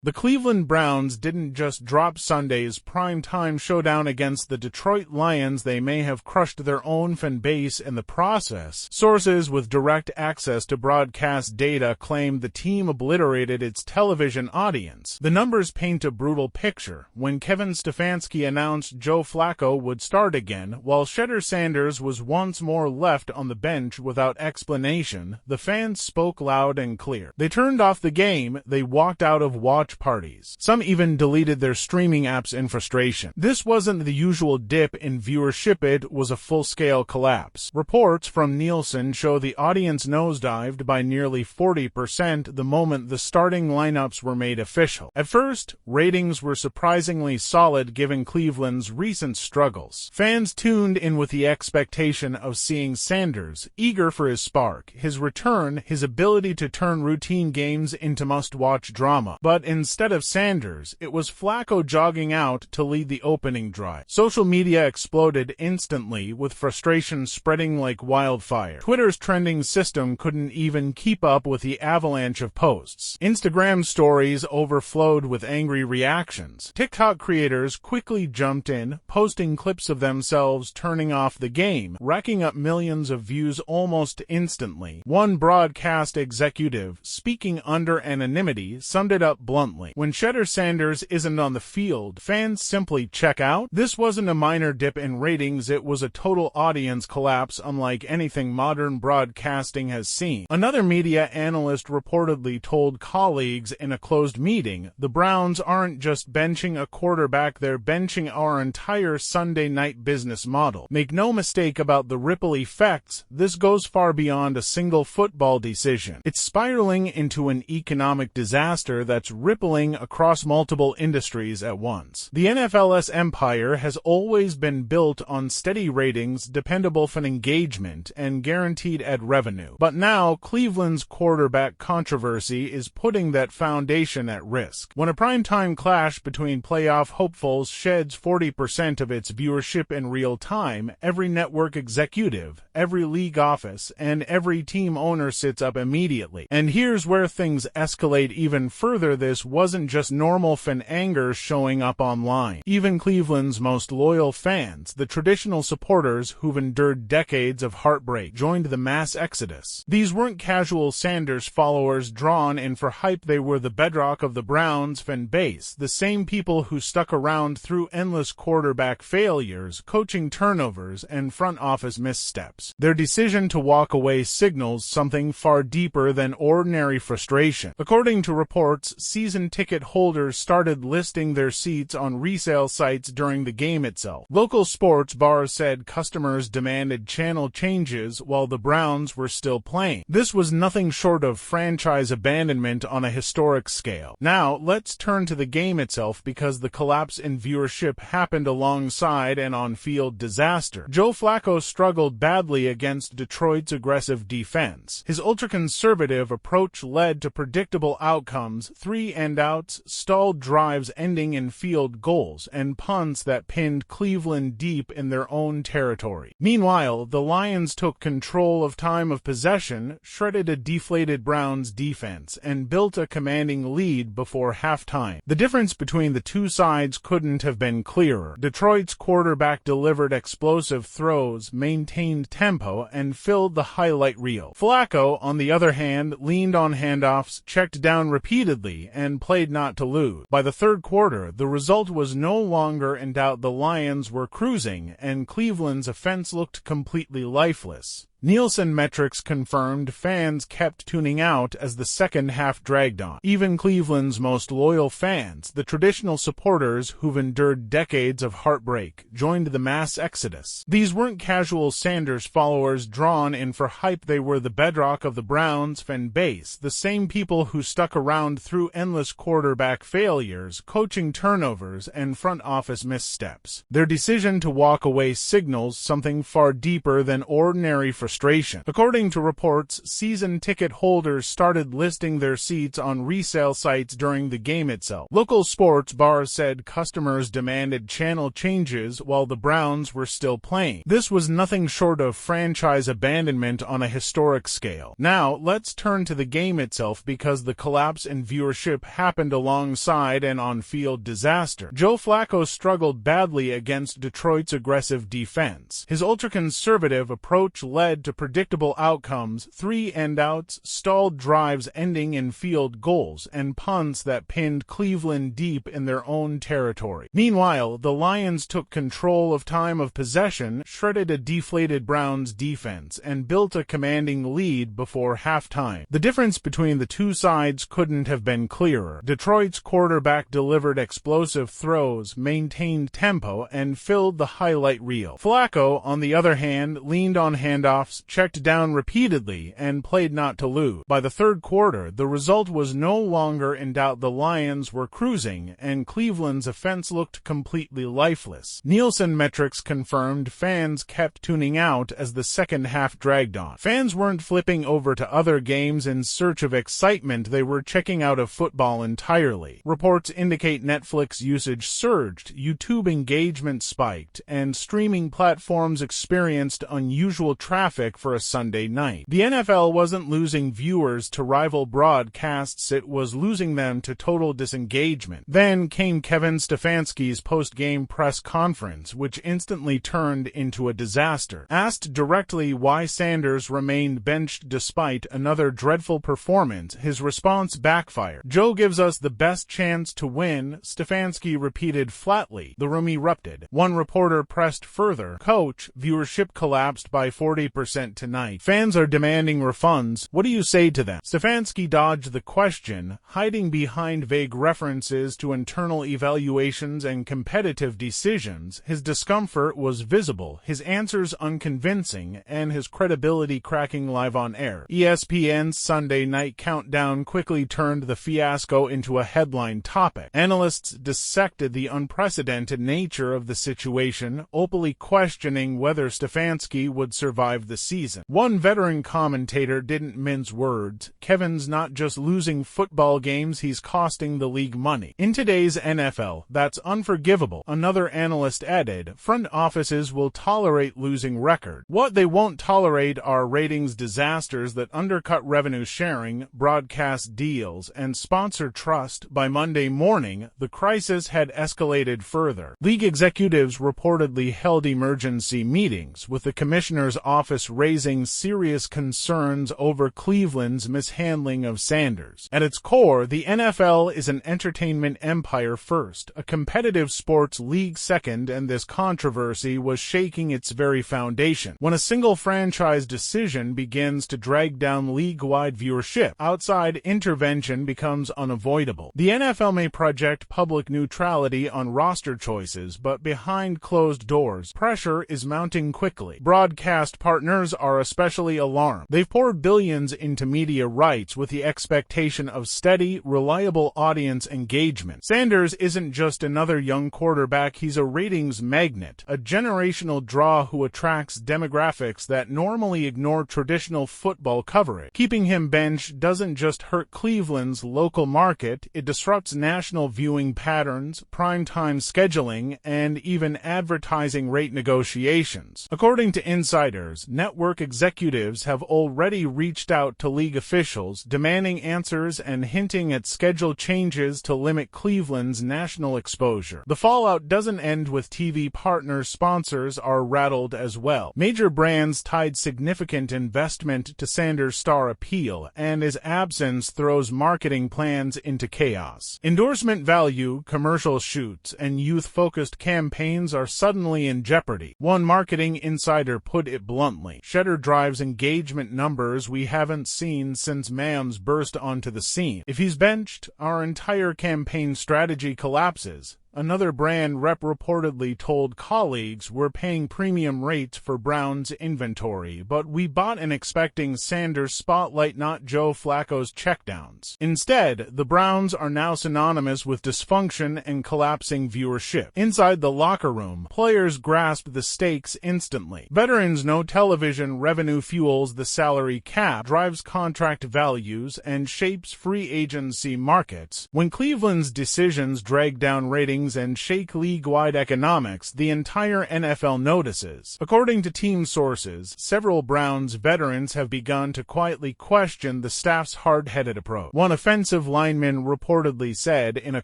The Cleveland Browns didn't just drop Sunday's primetime showdown against the Detroit Lions, they may have crushed their own fan base in the process. Sources with direct access to broadcast data claim the team obliterated its television audience. The numbers paint a brutal picture. When Kevin Stefanski announced Joe Flacco would start again, while Shedeur Sanders was once more left on the bench without explanation, the fans spoke loud and clear. They turned off the game, they walked out of watch parties. Some even deleted their streaming apps in frustration. This wasn't the usual dip in viewership, it was a full-scale collapse. Reports from Nielsen show the audience nosedived by nearly 40% the moment the starting lineups were made official. At first, ratings were surprisingly solid given Cleveland's recent struggles. Fans tuned in with the expectation of seeing Sanders, eager for his spark, his return, his ability to turn routine games into must-watch drama. But instead of Sanders, it was Flacco jogging out to lead the opening drive. Social media exploded instantly, with frustration spreading like wildfire. Twitter's trending system couldn't even keep up with the avalanche of posts. Instagram stories overflowed with angry reactions. TikTok creators quickly jumped in, posting clips of themselves turning off the game, racking up millions of views almost instantly. One broadcast executive, speaking under anonymity, summed it up bluntly. When Shedeur Sanders isn't on the field, fans simply check out. This wasn't a minor dip in ratings, it was a total audience collapse unlike anything modern broadcasting has seen. Another media analyst reportedly told colleagues in a closed meeting, "The Browns aren't just benching a quarterback, they're benching our entire Sunday night business model. Make no mistake about the ripple effects, this goes far beyond a single football decision. It's spiraling into an economic disaster that's rippling across multiple industries at once." The NFL's empire has always been built on steady ratings, dependable fan engagement, and guaranteed ad revenue. But now, Cleveland's quarterback controversy is putting that foundation at risk. When a primetime clash between playoff hopefuls sheds 40% of its viewership in real time, every network executive, every league office, and every team owner sits up immediately. And here's where things escalate even further. This wasn't just normal fan anger showing up online. Even Cleveland's most loyal fans, the traditional supporters who've endured decades of heartbreak, joined the mass exodus. These weren't casual Sanders followers drawn in for hype, they were the bedrock of the Browns fan base, the same people who stuck around through endless quarterback failures, coaching turnovers, and front office missteps. Their decision to walk away signals something far deeper than ordinary frustration. According to reports, season ticket holders started listing their seats on resale sites during the game itself. Local sports bars said customers demanded channel changes while the Browns were still playing. This was nothing short of franchise abandonment on a historic scale. Now, let's turn to the game itself, because the collapse in viewership happened alongside an on-field disaster. Joe Flacco struggled badly against Detroit's aggressive defense. His ultra-conservative approach led to predictable outcomes: 3 and outs, stalled drives ending in field goals, and punts that pinned Cleveland deep in their own territory. Meanwhile, the Lions took control of time of possession, shredded a deflated Browns defense, and built a commanding lead before halftime. The difference between the two sides couldn't have been clearer. Detroit's quarterback delivered explosive throws, maintained tempo, and filled the highlight reel. Flacco, on the other hand, leaned on handoffs, checked down repeatedly, and played not to lose. By the third quarter, the result was no longer in doubt. The Lions were cruising, and Cleveland's offense looked completely lifeless. Nielsen metrics confirmed fans kept tuning out as the second half dragged on. Even Cleveland's most loyal fans, the traditional supporters who've endured decades of heartbreak, joined the mass exodus. These weren't casual Sanders followers drawn in for hype, they were the bedrock of the Browns fan base, the same people who stuck around through endless quarterback failures, coaching turnovers, and front office missteps. Their decision to walk away signals something far deeper than ordinary frustration. frustration. According to reports, season ticket holders started listing their seats on resale sites during the game itself. Local sports bars said customers demanded channel changes while the Browns were still playing. This was nothing short of franchise abandonment on a historic scale. Now, let's turn to the game itself, because the collapse in viewership happened alongside an on-field disaster. Joe Flacco struggled badly against Detroit's aggressive defense. His ultra-conservative approach led to predictable outcomes: 3 end-outs, stalled drives ending in field goals, and punts that pinned Cleveland deep in their own territory. Meanwhile, the Lions took control of time of possession, shredded a deflated Browns defense, and built a commanding lead before halftime. The difference between the two sides couldn't have been clearer. Detroit's quarterback delivered explosive throws, maintained tempo, and filled the highlight reel. Flacco, on the other hand, leaned on handoffs, checked down repeatedly, and played not to lose. By the third quarter, the result was no longer in doubt. The Lions were cruising, and Cleveland's offense looked completely lifeless. Nielsen metrics confirmed fans kept tuning out as the second half dragged on. Fans weren't flipping over to other games in search of excitement, they were checking out of football entirely. Reports indicate Netflix usage surged, YouTube engagement spiked, and streaming platforms experienced unusual traffic for a Sunday night. The NFL wasn't losing viewers to rival broadcasts, it was losing them to total disengagement. Then came Kevin Stefanski's post-game press conference, which instantly turned into a disaster. Asked directly why Sanders remained benched despite another dreadful performance, his response backfired. "Joe gives us the best chance to win," Stefanski repeated flatly. The room erupted. One reporter pressed further, "Coach, viewership collapsed by 40% tonight. Fans are demanding refunds. What do you say to them?" Stefanski dodged the question, hiding behind vague references to internal evaluations and competitive decisions. His discomfort was visible, his answers unconvincing, and his credibility cracking live on air. ESPN's Sunday Night Countdown quickly turned the fiasco into a headline topic. Analysts dissected the unprecedented nature of the situation, openly questioning whether Stefanski would survive the season. One veteran commentator didn't mince words: "Kevin's not just losing football games, he's costing the league money. In today's NFL, that's unforgivable." Another analyst added, "Front offices will tolerate losing record. What they won't tolerate are ratings disasters that undercut revenue sharing, broadcast deals, and sponsor trust." By Monday morning, the crisis had escalated further. League executives reportedly held emergency meetings, with the commissioner's office raising serious concerns over Cleveland's mishandling of Sanders. At its core, the NFL is an entertainment empire first, a competitive sports league second, and this controversy was shaking its very foundation. When a single franchise decision begins to drag down league-wide viewership, outside intervention becomes unavoidable. The NFL may project public neutrality on roster choices, but behind closed doors, pressure is mounting quickly. Broadcast partners are especially alarmed. They've poured billions into media rights with the expectation of steady, reliable audience engagement. Sanders isn't just another young quarterback, he's a ratings magnet, a generational draw who attracts demographics that normally ignore traditional football coverage. Keeping him benched doesn't just hurt Cleveland's local market, it disrupts national viewing patterns, primetime scheduling, and even advertising rate negotiations. According to insiders, network executives have already reached out to league officials, demanding answers and hinting at schedule changes to limit Cleveland's national exposure. The fallout doesn't end with TV partners. Sponsors are rattled as well. Major brands tied significant investment to Sanders' star appeal, and his absence throws marketing plans into chaos. Endorsement value, commercial shoots, and youth-focused campaigns are suddenly in jeopardy. One marketing insider put it bluntly, "Shedeur drives engagement numbers we haven't seen since Mams burst onto the scene. If he's benched, our entire campaign strategy collapses." Another brand rep reportedly told colleagues, "We're paying premium rates for Brown's inventory, but we bought in expecting Sanders' spotlight, not Joe Flacco's checkdowns." Instead, the Browns are now synonymous with dysfunction and collapsing viewership. Inside the locker room, players grasped the stakes instantly. Veterans know television revenue fuels the salary cap, drives contract values, and shapes free agency markets. When Cleveland's decisions drag down ratings and shake league-wide economics, the entire NFL notices. According to team sources, several Browns veterans have begun to quietly question the staff's hard-headed approach. One offensive lineman reportedly said in a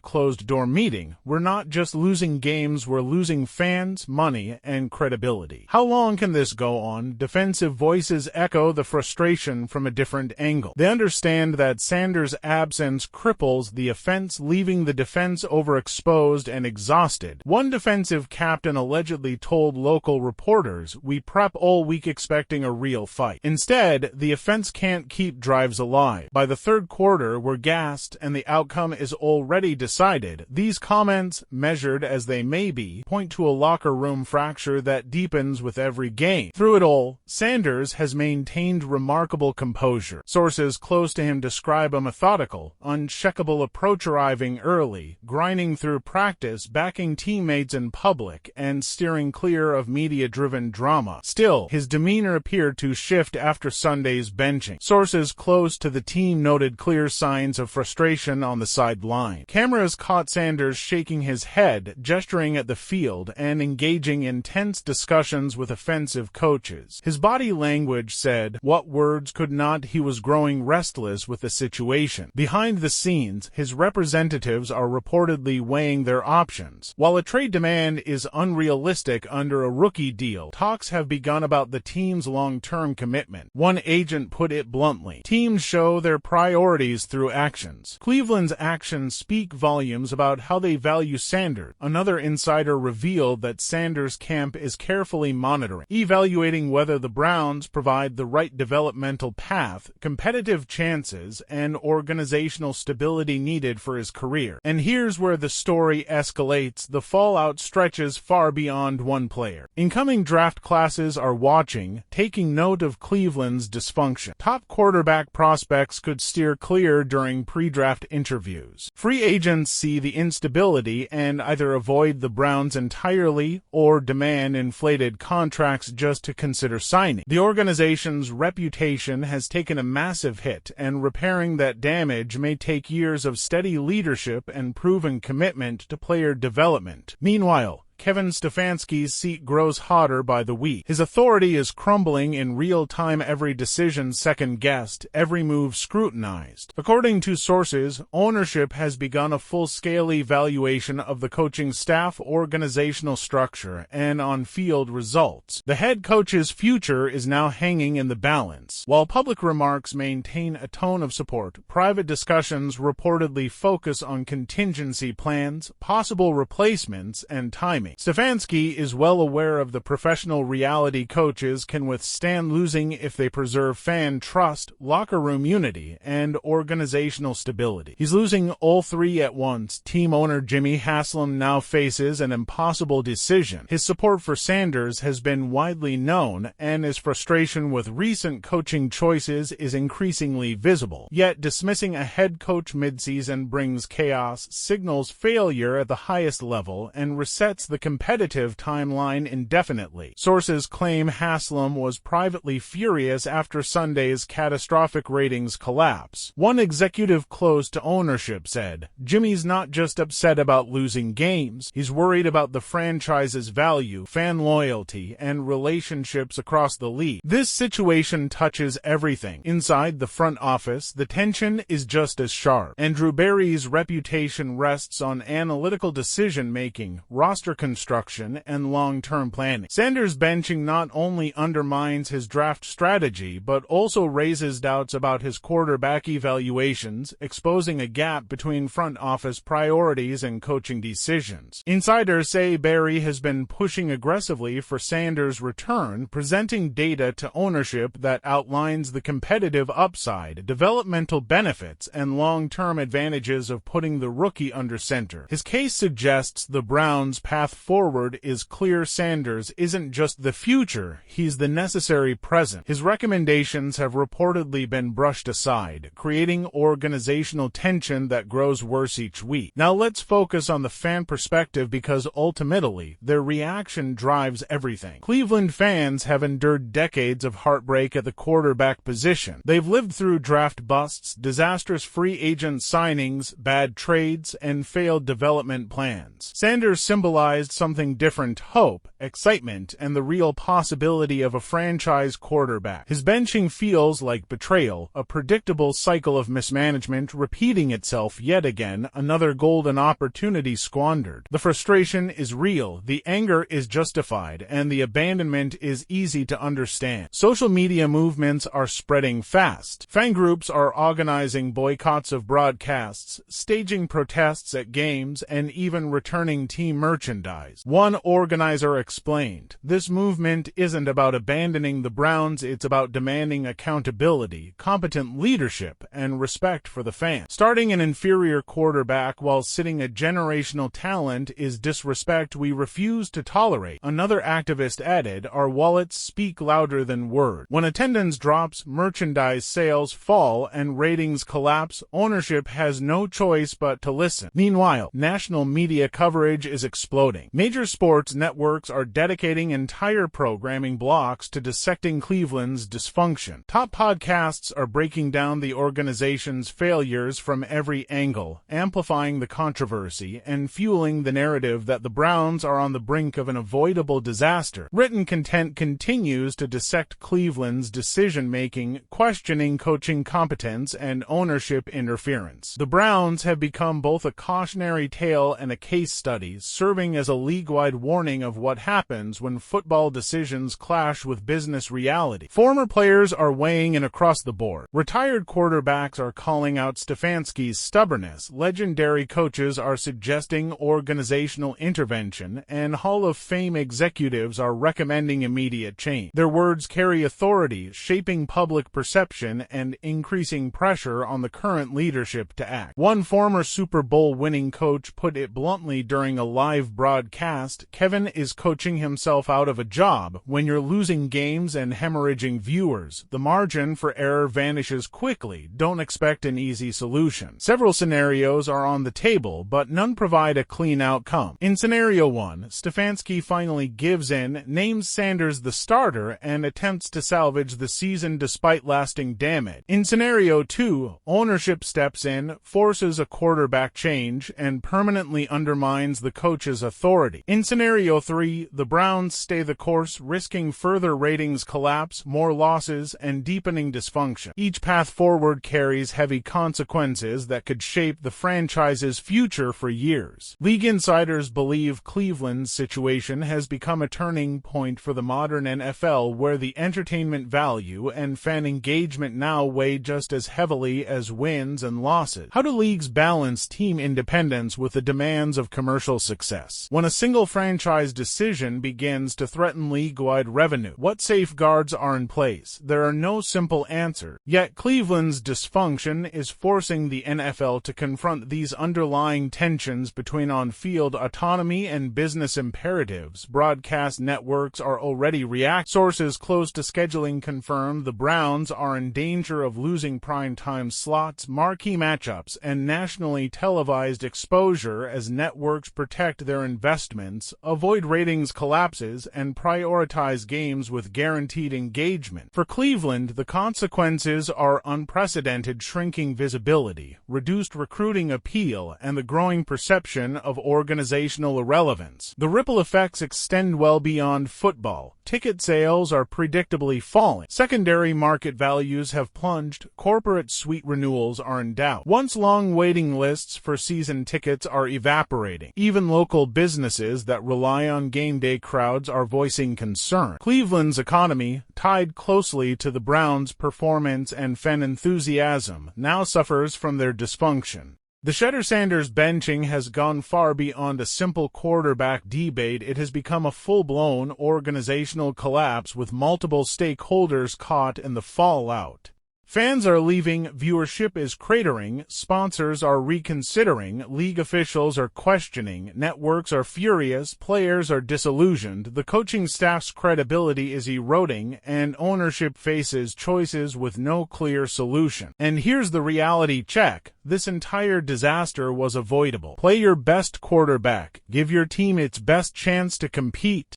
closed-door meeting, "We're not just losing games, we're losing fans, money, and credibility." How long can this go on? Defensive voices echo the frustration from a different angle. They understand that Sanders' absence cripples the offense, leaving the defense overexposed and exhausted. One defensive captain allegedly told local reporters, "We prep all week expecting a real fight. Instead, the offense can't keep drives alive. By the third quarter, we're gassed and the outcome is already decided." These comments, measured as they may be, point to a locker room fracture that deepens with every game. Through it all, Sanders has maintained remarkable composure. Sources close to him describe a methodical, uncheckable approach, arriving early, grinding through practice, backing teammates in public, and steering clear of media-driven drama. Still, his demeanor appeared to shift after Sunday's benching. Sources close to the team noted clear signs of frustration on the sideline. Cameras caught Sanders shaking his head, gesturing at the field, and engaging in tense discussions with offensive coaches. His body language said what words could not. He was growing restless with the situation. Behind the scenes, his representatives are reportedly weighing their options. While a trade demand is unrealistic under a rookie deal, talks have begun about the team's long-term commitment. One agent put it bluntly, "Teams show their priorities through actions." Cleveland's actions speak volumes about how they value Sanders. Another insider revealed that Sanders' camp is carefully monitoring, evaluating whether the Browns provide the right developmental path, competitive chances, and organizational stability needed for his career. And here's where the story escalates. The fallout stretches far beyond one player. Incoming draft classes are watching, taking note of Cleveland's dysfunction. Top quarterback prospects could steer clear during pre-draft interviews. Free agents see the instability and either avoid the Browns entirely or demand inflated contracts just to consider signing. The organization's reputation has taken a massive hit, and repairing that damage may take years of steady leadership and proven commitment to player development. Meanwhile, Kevin Stefanski's seat grows hotter by the week. His authority is crumbling in real time, every decision second-guessed, every move scrutinized. According to sources, ownership has begun a full-scale evaluation of the coaching staff, organizational structure, and on-field results. The head coach's future is now hanging in the balance. While public remarks maintain a tone of support, private discussions reportedly focus on contingency plans, possible replacements, and timing. Stefanski is well aware of the professional reality coaches can withstand losing if they preserve fan trust, locker room unity, and organizational stability. He's losing all three at once. Team owner Jimmy Haslam now faces an impossible decision. His support for Sanders has been widely known, and his frustration with recent coaching choices is increasingly visible. Yet dismissing a head coach midseason brings chaos, signals failure at the highest level, and resets the competitive timeline indefinitely. Sources claim Haslam was privately furious after Sunday's catastrophic ratings collapse. One executive close to ownership said, "Jimmy's not just upset about losing games, he's worried about the franchise's value, fan loyalty, and relationships across the league." This situation touches everything. Inside the front office, the tension is just as sharp. Andrew Berry's reputation rests on analytical decision-making, roster construction and long-term planning. Sanders' benching not only undermines his draft strategy, but also raises doubts about his quarterback evaluations, exposing a gap between front office priorities and coaching decisions. Insiders say Barry has been pushing aggressively for Sanders' return, presenting data to ownership that outlines the competitive upside, developmental benefits, and long-term advantages of putting the rookie under center. His case suggests the Browns' path forward is clear. Sanders isn't just the future, he's the necessary present. His recommendations have reportedly been brushed aside, creating organizational tension that grows worse each week. Now let's focus on the fan perspective, because ultimately, their reaction drives everything. Cleveland fans have endured decades of heartbreak at the quarterback position. They've lived through draft busts, disastrous free agent signings, bad trades, and failed development plans. Sanders symbolized something different: hope, excitement, and the real possibility of a franchise quarterback. His benching feels like betrayal, a predictable cycle of mismanagement repeating itself yet again, another golden opportunity squandered. The frustration is real, the anger is justified, and the abandonment is easy to understand. Social media movements are spreading fast. Fan groups are organizing boycotts of broadcasts, staging protests at games, and even returning team merchandise. One organizer explained, "This movement isn't about abandoning the Browns, it's about demanding accountability, competent leadership, and respect for the fans. Starting an inferior quarterback while sitting a generational talent is disrespect we refuse to tolerate." Another activist added, "Our wallets speak louder than words. When attendance drops, merchandise sales fall, and ratings collapse, ownership has no choice but to listen." Meanwhile, national media coverage is exploding. Major sports networks are dedicating entire programming blocks to dissecting Cleveland's dysfunction. Top podcasts are breaking down the organization's failures from every angle, amplifying the controversy and fueling the narrative that the Browns are on the brink of an avoidable disaster. Written content continues to dissect Cleveland's decision-making, questioning coaching competence and ownership interference. The Browns have become both a cautionary tale and a case study, serving as a league-wide warning of what happens when football decisions clash with business reality. Former players are weighing in across the board. Retired quarterbacks are calling out Stefanski's stubbornness, legendary coaches are suggesting organizational intervention, and Hall of Fame executives are recommending immediate change. Their words carry authority, shaping public perception and increasing pressure on the current leadership to act. One former Super Bowl winning coach put it bluntly during a live broadcast, "Kevin is coaching himself out of a job. When you're losing games and hemorrhaging viewers, the margin for error vanishes quickly. Don't expect an easy solution." Several scenarios are on the table, but none provide a clean outcome. In scenario 1, Stefanski finally gives in, names Sanders the starter, and attempts to salvage the season despite lasting damage. In scenario 2, ownership steps in, forces a quarterback change, and permanently undermines the coach's authority. In scenario 3, the Browns stay the course, risking further ratings collapse, more losses, and deepening dysfunction. Each path forward carries heavy consequences that could shape the franchise's future for years. League insiders believe Cleveland's situation has become a turning point for the modern NFL, where the entertainment value and fan engagement now weigh just as heavily as wins and losses. How do leagues balance team independence with the demands of commercial success? When a single franchise decision begins to threaten league-wide revenue, what safeguards are in place? There are no simple answers. Yet Cleveland's dysfunction is forcing the NFL to confront these underlying tensions between on-field autonomy and business imperatives. Broadcast networks are already reacting. Sources close to scheduling confirm the Browns are in danger of losing prime-time slots, marquee matchups, and nationally televised exposure as networks protect their investments, avoid ratings ratings collapses and prioritize games with guaranteed engagement. For Cleveland, the consequences are unprecedented shrinking visibility, reduced recruiting appeal, and the growing perception of organizational irrelevance. The ripple effects extend well beyond football. Ticket sales are predictably falling. Secondary market values have plunged. Corporate suite renewals are in doubt. Once long waiting lists for season tickets are evaporating. Even local businesses that rely on game day crowds are voicing concern. Cleveland's economy, tied closely to the Browns' performance and fan enthusiasm, now suffers from their dysfunction. The Shedeur Sanders benching has gone far beyond a simple quarterback debate. It has become a full-blown organizational collapse with multiple stakeholders caught in the fallout. Fans are leaving, viewership is cratering, sponsors are reconsidering, league officials are questioning, networks are furious, players are disillusioned, the coaching staff's credibility is eroding, and ownership faces choices with no clear solution. And here's the reality check. This entire disaster was avoidable. Play your best quarterback. Give your team its best chance to compete.